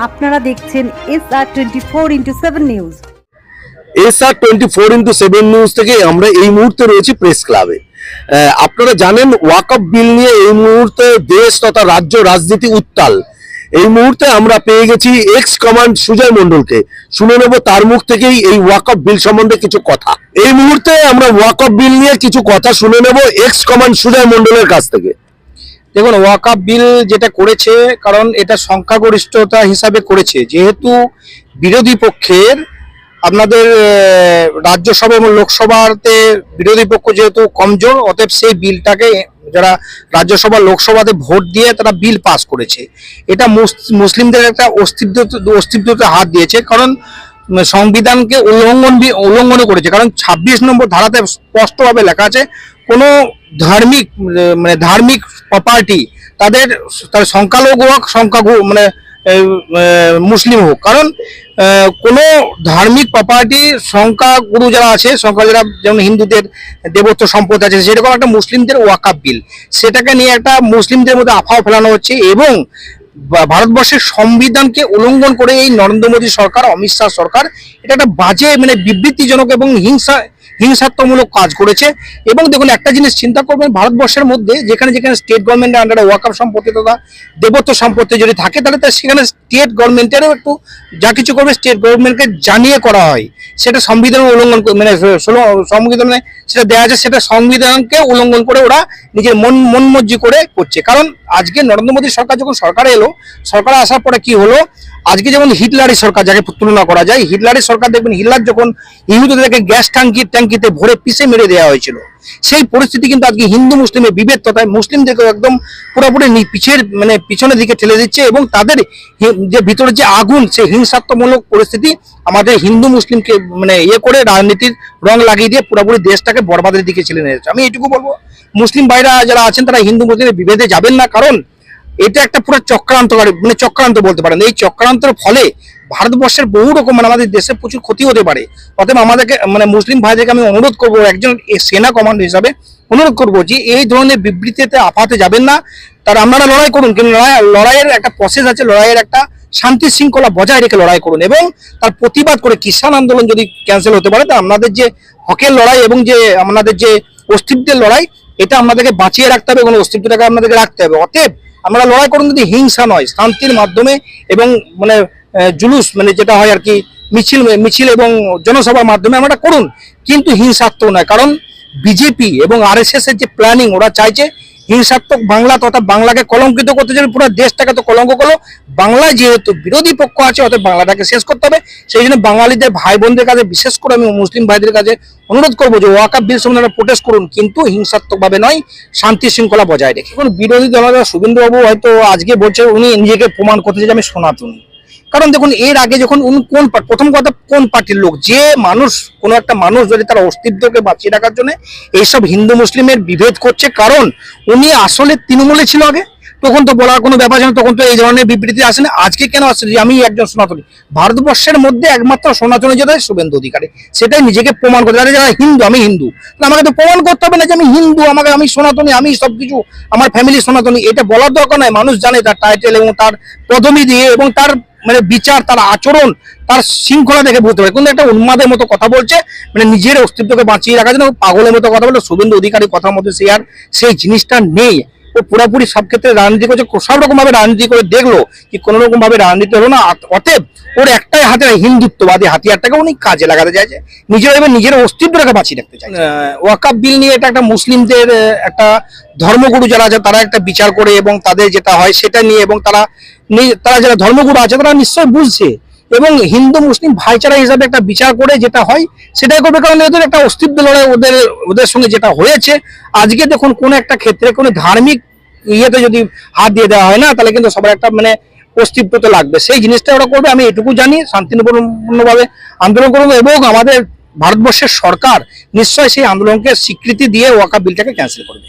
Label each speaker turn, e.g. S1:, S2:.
S1: আপনারা দেখছেন SR24x7 news.
S2: SR24x7 news থেকে আমরা এই মুহূর্তে রয়েছি প্রেস ক্লাবে। আপনারা জানেন ওয়াকফ বিল নিয়ে এই মুহূর্তে দেশ তথা রাজ্য রাজনীতি উত্তাল। এই মুহূর্তে আমরা পেয়ে গেছি এক্স কমান্ড সুজয় মণ্ডলকে, শুনে নেব তার মুখ থেকেই এই ওয়াকফ বিল সম্বন্ধে কিছু কথা। এই মুহূর্তে আমরা ওয়াকফ বিল নিয়ে কিছু কথা শুনে নেব এক্স কমান্ড সুজয় মণ্ডলের কাছ থেকে।
S3: দেখুন, ওয়াকফ বিল যেটা করেছে, কারণ এটা সংখ্যাগরিষ্ঠতা হিসাবে করেছে, যেহেতু বিরোধী পক্ষের আপনাদের রাজ্যসভা এবং লোকসভাতে বিরোধী পক্ষ যেহেতু কমজোর, অতএব সেই বিলটাকে যারা রাজ্যসভা লোকসভাতে ভোট দিয়ে তারা বিল পাস করেছে। এটা মুসলিমদের একটা অস্তিত্বতে হাত দিয়েছে, কারণ সংবিধানকে উল্লঙ্ঘন করেছে। কারণ 26 নম্বর ধারাতে স্পষ্টভাবে লেখা আছে, কোনো ধার্মিক প্রপার্টি তার সংখ্যালঘু হোক মুসলিম হোক, কারণ কোনো ধার্মিক প্রপার্টি সংখ্যাগুরু যারা আছে, যারা যেমন হিন্দুদের দেবত্ব সম্পদ আছে, সেরকম একটা মুসলিমদের ওয়াকফ বিল, সেটাকে নিয়ে একটা মুসলিমদের মধ্যে আফাও ফেলানো হচ্ছে এবং ভারতবর্ষের সংবিধানকে উল্লঙ্ঘন করে এই নরেন্দ্র মোদী সরকার, অমিত শাহ সরকার এটা একটা বাজে বিবৃতিজনক এবং হিংসাত্মক কাজ করেছে। এবং দেখুন, একটা জিনিস চিন্তা করবেন, ভারতবর্ষের মধ্যে যেখানে স্টেট গভর্নমেন্টের আন্ডারে ওয়াকফ সম্পত্তি তথা দেবত্ব সম্পত্তি যদি থাকে, তাহলে সেখানে স্টেট গভর্নমেন্টেরও একটু যা কিছু করবে স্টেট গভর্নমেন্টকে জানিয়ে করা হয়। সেটা সংবিধান উল্লঙ্ঘন সংবিধানে সেটা দেওয়া আছে, সেটা সংবিধানকে উল্লঙ্ঘন করে ওরা নিজের মন মর্জি করে করছে। কারণ আজকে নরেন্দ্র মোদী সরকার যখন সরকারে এলো, সরকারে আসার পরে কি হলো, আজকে যেমন হিটলারি সরকার যাকে তুলনা করা যায়, হিটলারি সরকার দেখবেন, হিটলার যখন ইহুদিদেরকে গ্যাস ট্যাঙ্কিতে ভরে পিষে মেরে দেওয়া হয়েছিল, সেই পরিস্থিতি কিন্তু আজকে হিন্দু মুসলিমের বিভেদ তথা মুসলিমদেরকে একদম পুরোপুরি পিছনের দিকে ঠেলে দিচ্ছে এবং তাদের যে ভিতরে যে আগুন, সেই হিংসাত্মক পরিস্থিতি আমাদের হিন্দু মুসলিমকে করে রাজনীতির রং লাগিয়ে দিয়ে পুরোপুরি দেশটাকে বরবাদের দিকে ঠেলে নিয়ে যাচ্ছে। আমি এইটুকু বলবো, মুসলিম ভাইরা যারা আছেন তারা হিন্দু মুসলিমের বিভেদে যাবেন না, কারণ এটা একটা পুরো চক্রান্ত বলতে পারেন। এই চক্রান্তের ফলে ভারতবর্ষের বহু রকম আমাদের দেশে প্রচুর ক্ষতি হতে পারে। অতএব আমাদেরকে মুসলিম ভাইদেরকে আমি অনুরোধ করবো, একজন সেনা কমান্ডার হিসাবে অনুরোধ করবো যে এই ধরনের বিবৃতিতে আপাতে যাবেন না। তার আপনারা লড়াই করুন, কিন্তু লড়াইয়ের একটা প্রসেস আছে, লড়াইয়ের একটা শান্তি শৃঙ্খলা বজায় রেখে লড়াই করুন এবং তার প্রতিবাদ করে কিষাণ আন্দোলন যদি ক্যান্সেল হতে পারে, তা আপনাদের যে হকের লড়াই এবং যে আপনাদের যে অস্তিত্বের লড়াই, এটা আপনাদেরকে বাঁচিয়ে রাখতে হবে এবং অস্তিত্বটাকে আপনাদেরকে রাখতে হবে। অতএব আমরা লড়াই করুন, যদি হিংসা নয়, শান্তির মাধ্যমে এবং জুলুস যেটা হয় আর কি, মিছিল এবং জনসভার মাধ্যমে আমরা করুন, কিন্তু হিংসাত্মক নয়। কারণ বিজেপি এবং RSS এর যে প্ল্যানিং, ওরা চাইছে হিংসাত্মক বাংলা তথা বাংলাকে কলঙ্কিত করতে চাই, পুরো দেশটাকে তো কলঙ্ক করলো। বাংলায় যেহেতু বিরোধী পক্ষ আছে, অতএব বাংলাটাকে শেষ করতে হবে। সেই জন্য বাঙালিদের ভাই বোনদের কাছে, বিশেষ করে আমি মুসলিম ভাইদের কাছে অনুরোধ করবো যে ওয়াকফ বিল সম্বন্ধে প্রোটেস্ট করুন, কিন্তু হিংসাত্মক ভাবে নয়, শান্তি শৃঙ্খলা বজায় রেখে। এখন বিরোধী দলনেতা শুভেন্দুবাবু হয়তো আজকে বলছে উনি নিজেকে প্রমাণ করতে চাই যে আমি সনাতনী। কারণ দেখুন, এর আগে যখন উনি প্রথম কথা কোন পার্টির লোক, যে মানুষ কোনো একটা মানুষ যদি তার অস্তিত্বকে বাঁচিয়ে রাখার জন্য এইসব হিন্দু মুসলিমের বিভেদ করছে, কারণ উনি আসলে তৃণমূলে ছিল আগে, তখন তো বলার কোনো ব্যাপার ছিল, তখন তো এই ধরনের বিবৃতি আসে না। আজকে কেন আসছে যে আমি একজন সনাতনী? ভারতবর্ষের মধ্যে একমাত্র সনাতনী যেটা শুভেন্দু অধিকারী, সেটাই নিজেকে প্রমাণ করতে হবে। যারা হিন্দু, আমি হিন্দু, আমাকে তো প্রমাণ করতে হবে না যে আমি হিন্দু, আমি সনাতনী, আমি সবকিছু, আমার ফ্যামিলি সনাতনী, এটা বলার দরকার নাই। মানুষ জানে তার টাইটেল এবং তার পদবি দিয়ে এবং তার বিচার, তার আচরণ, তার শৃঙ্খলা দেখে বুঝতে পারে। কিন্তু একটা উন্মাদের মতো কথা বলছে, নিজের অস্তিত্বকে বাঁচিয়ে রাখার জন্য পাগলের মতো কথা বলে। শুভেন্দু অধিকারী কথার মধ্যে সেই জিনিসটা নেই। ও পুরোপুরি সব ক্ষেত্রে রাজনীতি করছে, সব রকম ভাবে রাজনীতি করে দেখলো কি কোনো রকম ভাবে রাজনীতি হলো না। অতএব ওর একটাই হাতে হিন্দুত্ববাদী হাতিয়ারটাকে উনি কাজে লাগাতে চাইছে, নিজের অস্তিত্বটাকে বাঁচিয়ে রাখতে চাইছে। ওয়াকফ বিল নিয়ে এটা একটা মুসলিমদের একটা ধর্মগুরু যারা আছে তারা একটা বিচার করে এবং তাদের যেটা হয় সেটা নিয়ে, এবং তারা যারা ধর্মগুরু আছে তারা নিশ্চয়ই বুঝছে এবং হিন্দু মুসলিম ভাইচারা হিসাবে একটা বিচার করে যেটা হয় সেটাই করবে। কারণ এদের একটা অস্তিত্ব লড়াই ওদের সঙ্গে যেটা হয়েছে। আজকে দেখুন, কোন একটা ক্ষেত্রে কোনো ধার্মিক ইয়েতে যদি হাত দিয়ে দেওয়া হয় না, তাহলে কিন্তু সবার একটা অস্তিত্ব তো লাগবে। সেই জিনিসটা ওরা করবে, আমি এটুকু জানি। শান্তিপূর্ণভাবে আন্দোলন করবো এবং আমাদের ভারতবর্ষের সরকার নিশ্চয়ই সেই আন্দোলনকে স্বীকৃতি দিয়ে ওয়াকফ বিলটাকে ক্যান্সেল করবে।